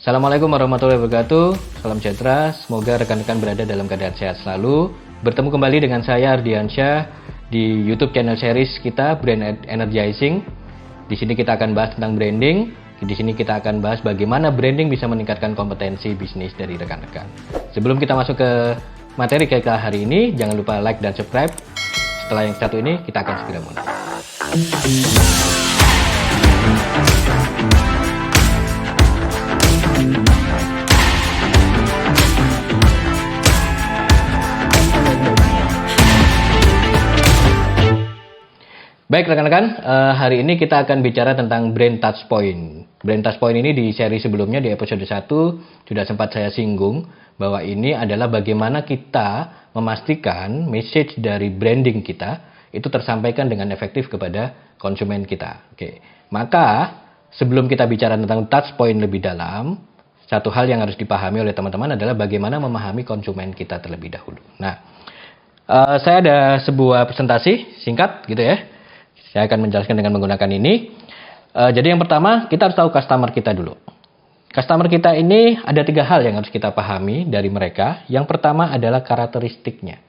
Assalamualaikum warahmatullahi wabarakatuh. Salam sejahtera. Semoga rekan-rekan berada dalam keadaan sehat selalu. Bertemu kembali dengan saya Ardiansyah di YouTube channel series kita Brand Energizing. Di sini kita akan bahas tentang branding. Di sini kita akan bahas bagaimana branding bisa meningkatkan kompetensi bisnis dari rekan-rekan. Sebelum kita masuk ke materi kita hari ini, jangan lupa like dan subscribe. Setelah yang satu ini, kita akan segera mulai. Baik rekan-rekan, hari ini kita akan bicara tentang brand touchpoint. Brand touchpoint ini di seri sebelumnya di episode 1 sudah sempat saya singgung bahwa ini adalah bagaimana kita memastikan message dari branding kita itu tersampaikan dengan efektif kepada konsumen kita. Oke. Maka sebelum kita bicara tentang touchpoint lebih dalam, satu hal yang harus dipahami oleh teman-teman adalah bagaimana memahami konsumen kita terlebih dahulu. Nah, saya ada sebuah presentasi singkat gitu ya. Saya akan menjelaskan dengan menggunakan ini. Jadi yang pertama, kita harus tahu customer kita dulu. Customer kita ini ada 3 hal yang harus kita pahami dari mereka. Yang pertama adalah karakteristiknya.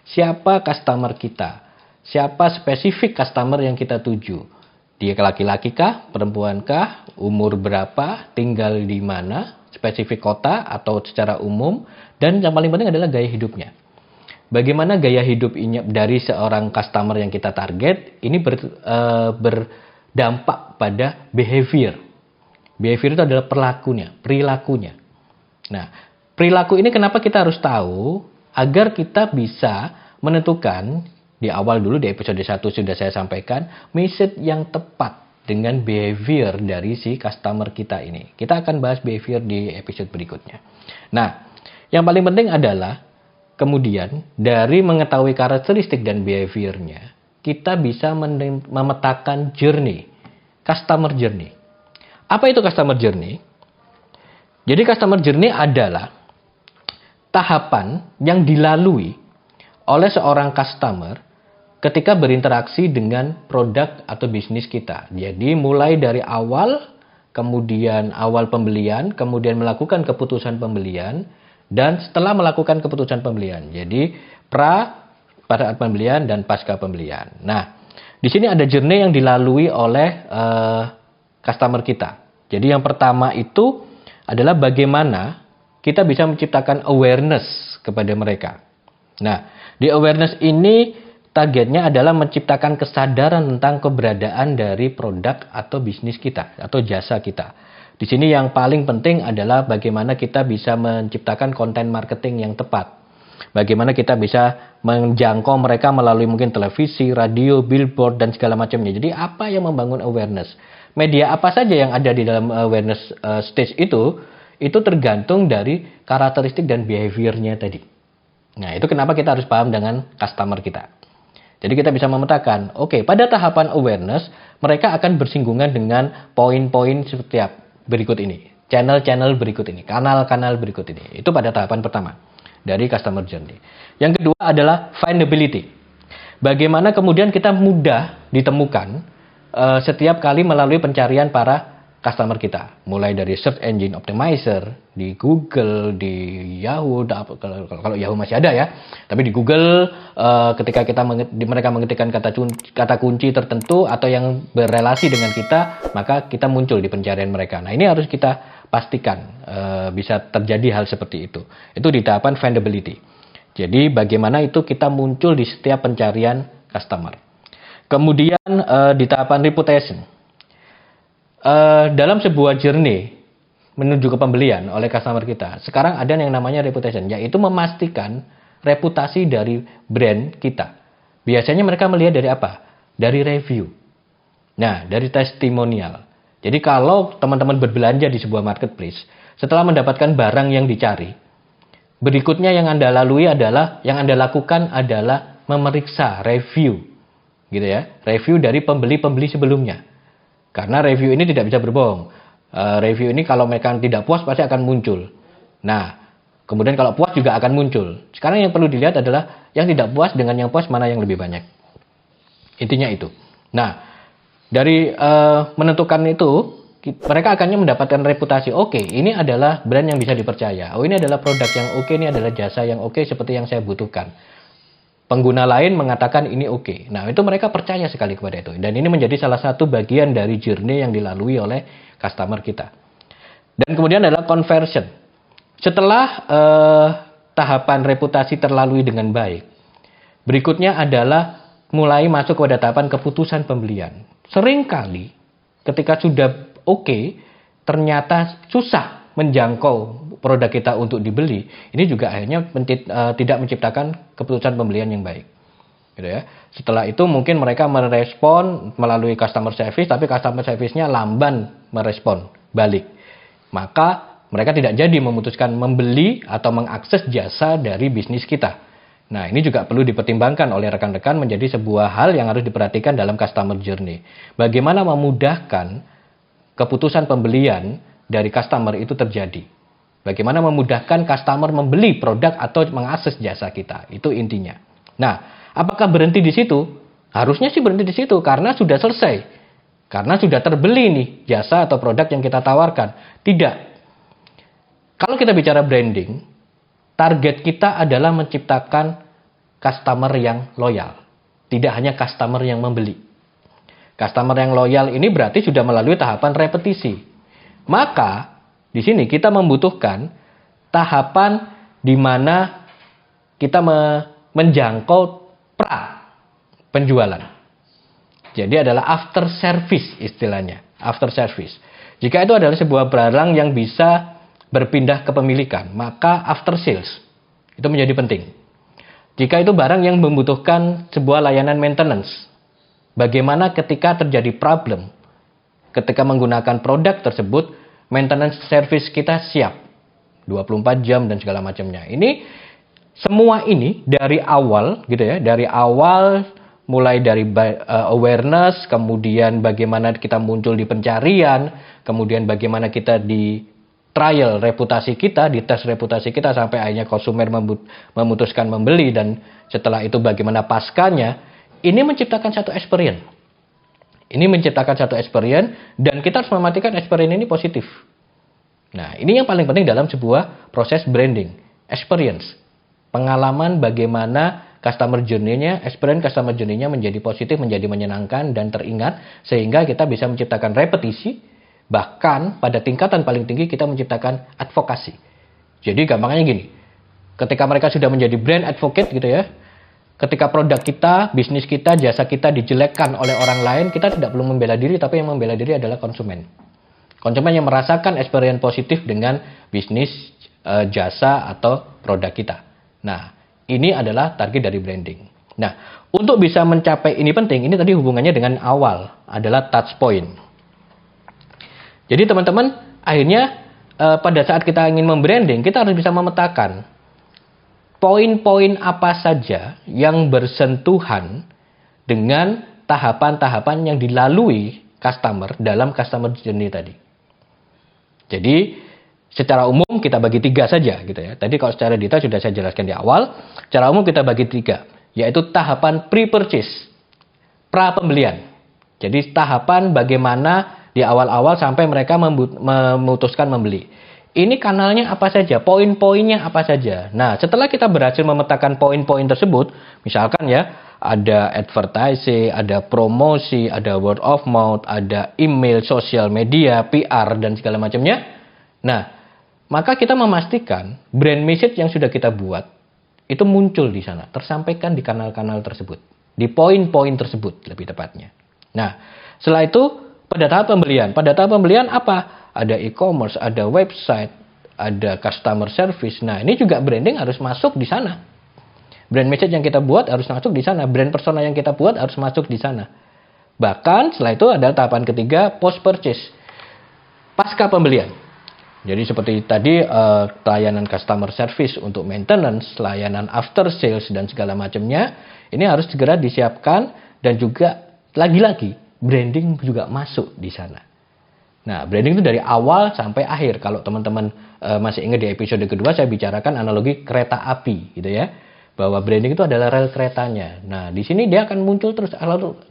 Siapa customer kita? Siapa spesifik customer yang kita tuju? Dia laki-laki kah? Perempuan kah? Umur berapa? Tinggal di mana? Spesifik kota atau secara umum? Dan yang paling penting adalah gaya hidupnya. Bagaimana gaya hidup ini dari seorang customer yang kita target ini berdampak pada behavior. Behavior itu adalah perilakunya. Nah, perilaku ini kenapa kita harus tahu agar kita bisa menentukan di awal dulu di episode 1 sudah saya sampaikan message yang tepat dengan behavior dari si customer kita ini. Kita akan bahas behavior di episode berikutnya. Nah, yang paling penting adalah kemudian, dari mengetahui karakteristik dan behaviornya, kita bisa memetakan journey, customer journey. Apa itu customer journey? Jadi customer journey adalah tahapan yang dilalui oleh seorang customer ketika berinteraksi dengan produk atau bisnis kita. Jadi mulai dari awal, kemudian awal pembelian, kemudian melakukan keputusan pembelian, dan setelah melakukan keputusan pembelian. Jadi pada saat pembelian dan pasca pembelian. Nah, di sini ada journey yang dilalui oleh customer kita. Jadi yang pertama itu adalah bagaimana kita bisa menciptakan awareness kepada mereka. Nah, di awareness ini targetnya adalah menciptakan kesadaran tentang keberadaan dari produk atau bisnis kita atau jasa kita. Di sini yang paling penting adalah bagaimana kita bisa menciptakan konten marketing yang tepat. Bagaimana kita bisa menjangkau mereka melalui mungkin televisi, radio, billboard, dan segala macamnya. Jadi apa yang membangun awareness? Media apa saja yang ada di dalam awareness stage itu tergantung dari karakteristik dan behaviornya tadi. Nah, itu kenapa kita harus paham dengan customer kita. Jadi kita bisa memetakan, oke, pada tahapan awareness, mereka akan bersinggungan dengan poin-poin setiap berikut ini, channel-channel berikut ini, kanal-kanal berikut ini. Itu pada tahapan pertama dari customer journey. Yang kedua adalah findability. Bagaimana kemudian kita mudah ditemukan setiap kali melalui pencarian para customer kita. Mulai dari search engine optimizer, di Google, di Yahoo, kalau Yahoo masih ada ya. Tapi di Google ketika mereka mengetikkan kata kunci tertentu atau yang berelasi dengan kita, maka kita muncul di pencarian mereka. Nah, ini harus kita pastikan bisa terjadi hal seperti itu. Itu di tahapan findability. Jadi bagaimana itu kita muncul di setiap pencarian customer. Kemudian di tahapan reputation. Dalam sebuah journey menuju ke pembelian oleh customer kita, sekarang ada yang namanya reputation, yaitu memastikan reputasi dari brand kita. Biasanya mereka melihat dari apa? Dari review. Nah, dari testimonial. Jadi kalau teman-teman berbelanja di sebuah marketplace, setelah mendapatkan barang yang dicari, berikutnya yang Anda lakukan adalah memeriksa review. Gitu ya, review dari pembeli-pembeli sebelumnya. Karena review ini tidak bisa berbohong. Review ini kalau mereka tidak puas pasti akan muncul. Nah, kemudian kalau puas juga akan muncul. Sekarang yang perlu dilihat adalah yang tidak puas dengan yang puas mana yang lebih banyak. Intinya itu. Nah, dari menentukan itu, mereka akannya mendapatkan reputasi. Oke, ini adalah brand yang bisa dipercaya. Oh, ini adalah produk yang oke, ini adalah jasa yang oke seperti yang saya butuhkan. Pengguna lain mengatakan ini oke. Nah, itu mereka percaya sekali kepada itu. Dan ini menjadi salah satu bagian dari journey yang dilalui oleh customer kita. Dan kemudian adalah conversion. Setelah tahapan reputasi terlalui dengan baik, berikutnya adalah mulai masuk pada tahapan keputusan pembelian. Seringkali ketika sudah oke, ternyata susah menjangkau produk kita untuk dibeli. Ini juga akhirnya tidak menciptakan keputusan pembelian yang baik. Gitu ya. Setelah itu mungkin mereka merespon melalui customer service, tapi customer service-nya lamban merespon balik. Maka mereka tidak jadi memutuskan membeli atau mengakses jasa dari bisnis kita. Nah, ini juga perlu dipertimbangkan oleh rekan-rekan menjadi sebuah hal yang harus diperhatikan dalam customer journey. Bagaimana memudahkan keputusan pembelian dari customer itu terjadi. Bagaimana memudahkan customer membeli produk atau mengakses jasa kita. Itu intinya. Nah, apakah berhenti di situ? Harusnya sih berhenti di situ karena sudah selesai. Karena sudah terbeli nih jasa atau produk yang kita tawarkan. Tidak. Kalau kita bicara branding, target kita adalah menciptakan customer yang loyal. Tidak hanya customer yang membeli. Customer yang loyal ini berarti sudah melalui tahapan repetisi. Maka, di sini kita membutuhkan tahapan di mana kita menjangkau pra penjualan. Jadi adalah after service istilahnya. After service. Jika itu adalah sebuah barang yang bisa berpindah kepemilikan, maka after sales itu menjadi penting. Jika itu barang yang membutuhkan sebuah layanan maintenance, bagaimana ketika terjadi problem, ketika menggunakan produk tersebut, maintenance service kita siap 24 jam dan segala macamnya. Ini semua ini dari awal gitu ya, dari awal mulai dari awareness, kemudian bagaimana kita muncul di pencarian, kemudian bagaimana kita di trial reputasi kita, di tes reputasi kita sampai akhirnya konsumen memutuskan membeli, dan setelah itu bagaimana paskanya, ini menciptakan satu experience. Ini menciptakan satu experience dan kita harus memastikan experience ini positif. Nah, ini yang paling penting dalam sebuah proses branding, experience. Pengalaman bagaimana customer journey-nya, experience customer journey-nya menjadi positif, menjadi menyenangkan dan teringat, sehingga kita bisa menciptakan repetisi, bahkan pada tingkatan paling tinggi kita menciptakan advokasi. Jadi gampangnya gini, ketika mereka sudah menjadi brand advocate gitu ya, ketika produk kita, bisnis kita, jasa kita dijelekkan oleh orang lain, kita tidak perlu membela diri, tapi yang membela diri adalah konsumen. Konsumen yang merasakan experience positif dengan bisnis, jasa atau produk kita. Nah, ini adalah target dari branding. Nah, untuk bisa mencapai ini penting, ini tadi hubungannya dengan awal, adalah touch point. Jadi teman-teman, akhirnya pada saat kita ingin membranding, kita harus bisa memetakan poin-poin apa saja yang bersentuhan dengan tahapan-tahapan yang dilalui customer dalam customer journey tadi. Jadi, secara umum kita bagi 3 saja gitu ya. Tadi kalau secara detail sudah saya jelaskan di awal. Secara umum kita bagi 3, yaitu tahapan pre-purchase, pra-pembelian. Jadi tahapan bagaimana di awal-awal sampai mereka memutuskan membeli. Ini kanalnya apa saja, poin-poinnya apa saja. Nah, setelah kita berhasil memetakan poin-poin tersebut, misalkan ya, ada advertising, ada promosi, ada word of mouth, ada email, sosial media, PR, dan segala macamnya. Nah, maka kita memastikan brand message yang sudah kita buat itu muncul di sana, tersampaikan di kanal-kanal tersebut, di poin-poin tersebut lebih tepatnya. Nah, setelah itu pada tahap pembelian apa? Ada e-commerce, ada website, ada customer service. Nah, ini juga branding harus masuk di sana. Brand message yang kita buat harus masuk di sana, brand persona yang kita buat harus masuk di sana. Bahkan setelah itu ada tahapan ketiga, post purchase, pasca pembelian. Jadi seperti tadi layanan customer service untuk maintenance, layanan after sales dan segala macamnya, ini harus segera disiapkan, dan juga lagi-lagi branding juga masuk di sana. Nah, branding itu dari awal sampai akhir. Kalau teman-teman masih ingat di episode kedua saya bicarakan analogi kereta api gitu ya. bahwa branding itu adalah rel keretanya. Nah, di sini dia akan muncul terus,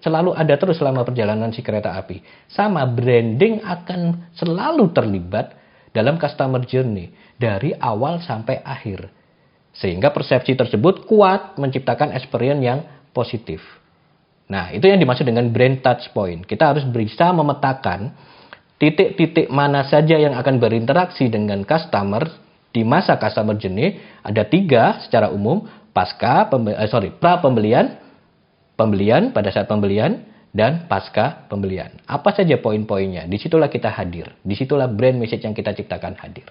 selalu ada terus selama perjalanan si kereta api. Sama, branding akan selalu terlibat dalam customer journey dari awal sampai akhir. Sehingga persepsi tersebut kuat menciptakan experience yang positif. Nah, itu yang dimaksud dengan brand touch point. Kita harus berusaha memetakan titik-titik mana saja yang akan berinteraksi dengan customer di masa customer journey. Ada 3 secara umum, pra pembelian, pembelian pada saat pembelian, dan pasca pembelian. Apa saja poin-poinnya? Disitulah kita hadir. Disitulah brand message yang kita ciptakan hadir.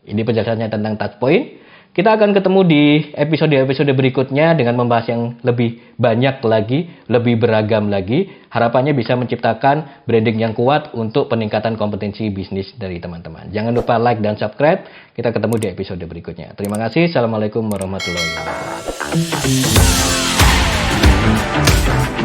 Ini penjelasannya tentang touch point. Kita akan ketemu di episode-episode berikutnya dengan membahas yang lebih banyak lagi, lebih beragam lagi. Harapannya bisa menciptakan branding yang kuat untuk peningkatan kompetensi bisnis dari teman-teman. Jangan lupa like dan subscribe. Kita ketemu di episode berikutnya. Terima kasih. Assalamualaikum warahmatullahi wabarakatuh.